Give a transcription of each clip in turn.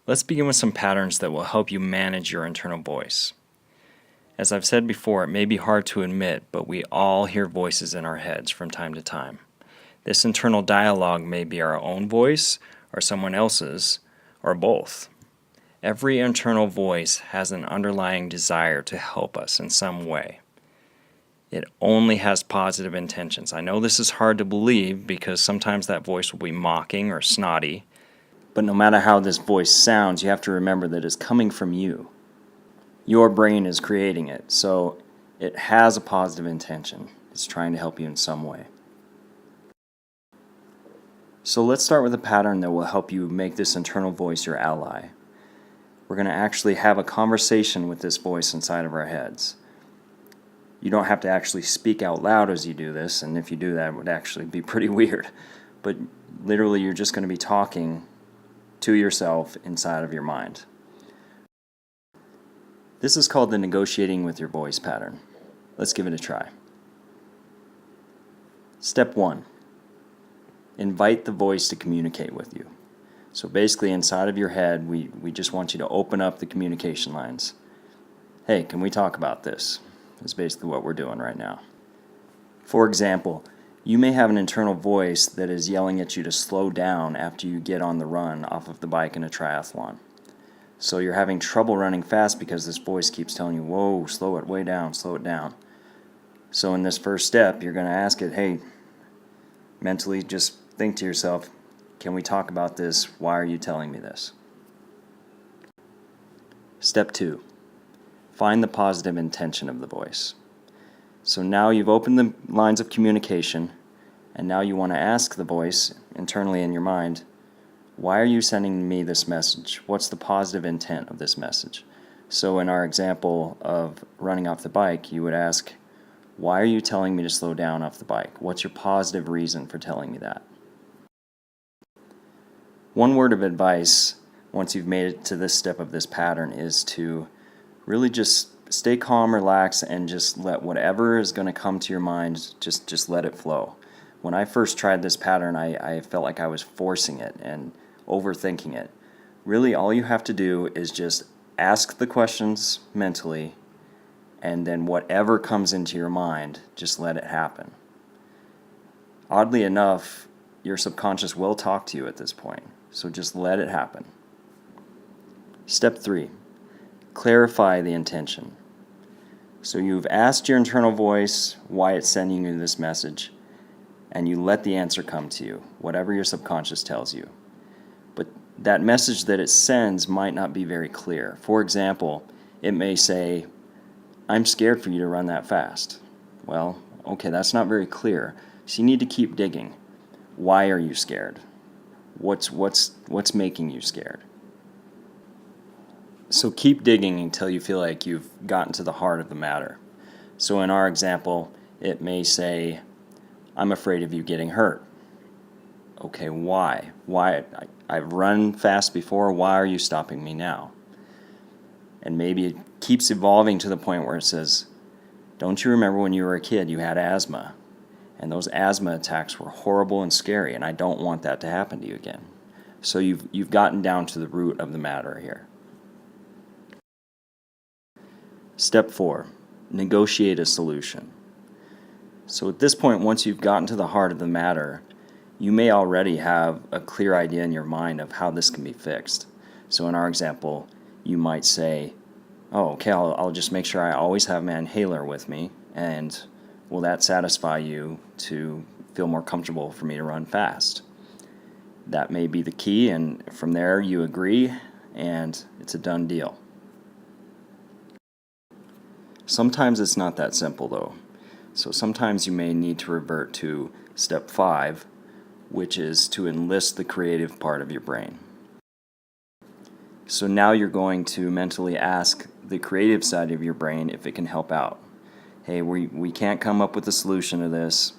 Let's begin with some patterns that will help you manage your internal voice. As I've said before, it may be hard to admit, but we all hear voices in our heads from time to time. This internal dialogue may be our own voice, or someone else's, or both. Every internal voice has an underlying desire to help us in some way. It only has positive intentions. I know this is hard to believe because sometimes that voice will be mocking or snotty, but no matter how this voice sounds, you have to remember that it's coming from you. Your brain is creating it, so it has a positive intention. It's trying to help you in some way. So let's start with a pattern that will help you make this internal voice your ally. We're going to actually have a conversation with this voice inside of our heads. You don't have to actually speak out loud as you do this, and if you do that, it would actually be pretty weird. But literally, you're just going to be talking to yourself inside of your mind. This is called the negotiating with your voice pattern. Let's give it a try. Step 1. Invite the voice to communicate with you. So basically inside of your head, we just want you to open up the communication lines. Hey, can we talk about this? That's basically what we're doing right now. For example, you may have an internal voice that is yelling at you to slow down after you get on the run off of the bike in a triathlon. So you're having trouble running fast because this voice keeps telling you, whoa, slow it way down, slow it down. So in this first step, you're going to ask it, hey, mentally just think to yourself, can we talk about this? Why are you telling me this? Step 2. Find the positive intention of the voice. So now you've opened the lines of communication, and now you want to ask the voice internally in your mind, why are you sending me this message? What's the positive intent of this message? So in our example of running off the bike, you would ask, why are you telling me to slow down off the bike? What's your positive reason for telling me that? One word of advice, once you've made it to this step of this pattern, is to really just stay calm, relax, and just let whatever is going to come to your mind, just let it flow. When I first tried this pattern, I felt like I was forcing it and overthinking it. Really, all you have to do is just ask the questions mentally, and then whatever comes into your mind, just let it happen. Oddly enough, your subconscious will talk to you at this point, so just let it happen. Step 3. Clarify the intention. So you've asked your internal voice why it's sending you this message, and you let the answer come to you, whatever your subconscious tells you. But that message that it sends might not be very clear. For example, it may say, I'm scared for you to run that fast. Well, okay, that's not very clear. So you need to keep digging. Why are you scared? What's making you scared? So keep digging until you feel like you've gotten to the heart of the matter. So in our example, it may say, I'm afraid of you getting hurt. Okay, why? I've run fast before, why are you stopping me now? And maybe it keeps evolving to the point where it says, don't you remember when you were a kid you had asthma? And those asthma attacks were horrible and scary, and I don't want that to happen to you again. So you've gotten down to the root of the matter here. Step 4. Negotiate a solution. So at this point, once you've gotten to the heart of the matter, you may already have a clear idea in your mind of how this can be fixed. So in our example, you might say, oh, okay, I'll just make sure I always have my inhaler with me, and will that satisfy you to feel more comfortable for me to run fast? That may be the key, and from there you agree, and it's a done deal. Sometimes it's not that simple though. So sometimes you may need to revert to step 5, which is to enlist the creative part of your brain. So now you're going to mentally ask the creative side of your brain if it can help out. Hey, we can't come up with a solution to this.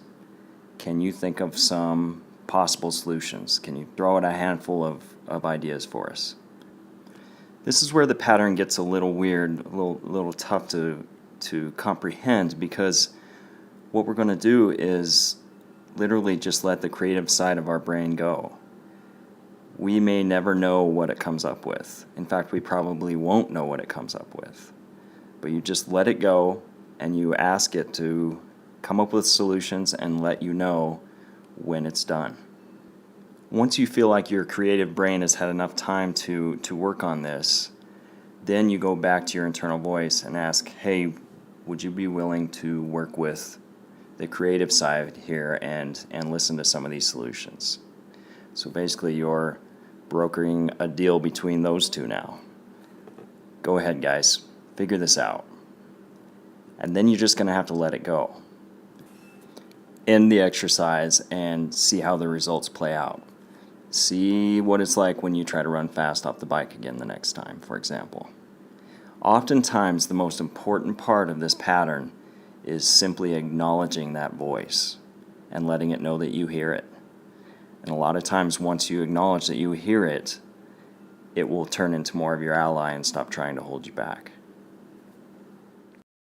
Can you think of some possible solutions? Can you throw out a handful of ideas for us? This is where the pattern gets a little weird, a little tough to comprehend, because what we're going to do is literally just let the creative side of our brain go. we may never know what it comes up with. In fact, we probably won't know what it comes up with. But you just let it go and you ask it to come up with solutions and let you know when it's done. Once you feel like your creative brain has had enough time to work on this, then you go back to your internal voice and ask, hey, would you be willing to work with the creative side here and listen to some of these solutions? So basically you're brokering a deal between those two now. Go ahead, guys, figure this out. And then you're just going to have to let it go. End the exercise and see how the results play out. See what it's like when you try to run fast off the bike again the next time, for example. Oftentimes, the most important part of this pattern is simply acknowledging that voice and letting it know that you hear it. And a lot of times, once you acknowledge that you hear it, it will turn into more of your ally and stop trying to hold you back.